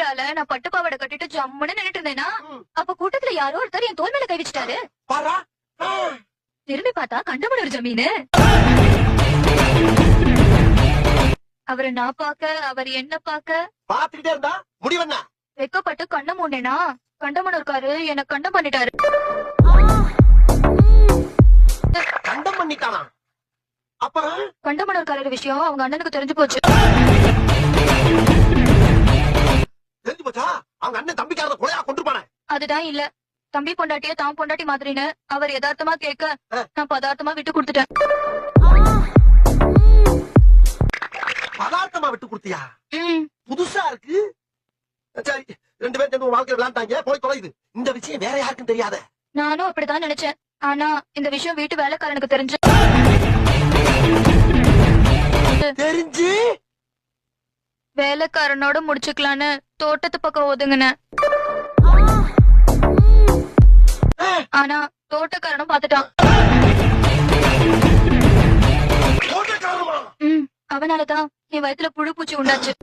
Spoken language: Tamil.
திருவிழால நான் பட்டு பாவாடை கட்டிட்டு ஜம்முன்னு நின்னுட்டு இருந்தேனா அப்ப கூட்டத்துல யாரோ ஒருத்தர் என் தோல் மேல கை வச்சுட்டாரு. திரும்பி பார்த்தா கண்டமனூர் ஜமீனு. அவரை நான் பாக்க, அவர் என்ன பாக்க பாத்துக்கிட்டே இருந்தா முடிவென்ன? வெக்கப்பட்டு கண்ண மூண்டேனா கண்டமனூர்காரு என்ன கண்டம் பண்ணிட்டாரு. கண்டம் பண்ணிட்டானா? அப்புறம் கண்டமனூர்காரர் விஷயம் அவங்க அண்ணனுக்கு தெரிஞ்சு போச்சு. தெரிஞ்சு போச்சா? அவங்க அண்ணன் தம்பிக்காரத கொலையா கொண்டுப்பானே. அதுதான் இல்ல, தம்பி பொண்டாட்டிய தான் பொண்டாட்டி மாதிரின்னு அவர் யதார்த்தமா கேட்க நான் பதார்த்தமா விட்டு கொடுத்துட்டேன். பதார்த்தமா விட்டு கொடுத்தியா? புதுசா இருக்கு. சரி, 2 பேரும் சேர்ந்து வாழ்க்கை விளையாண்டாங்க, போய் தொலைது. இந்த விஷயம் வேற யாருக்கும் தெரியாத. நானும் அப்படிதான் நினைச்சேன். ஆனா இந்த விஷயம் வீட்டு வேலைக்காரனுக்கு தெரிஞ்சு வேலைக்காரனோட முடிச்சுக்கலான்னு தோட்டத்து பக்கம் ஒதுங்கினேன். ஆனா தோட்டக்காரனும் பாத்துட்டான். அவனாலதான் என் வயித்துல புழு பூச்சி உண்டாச்சு.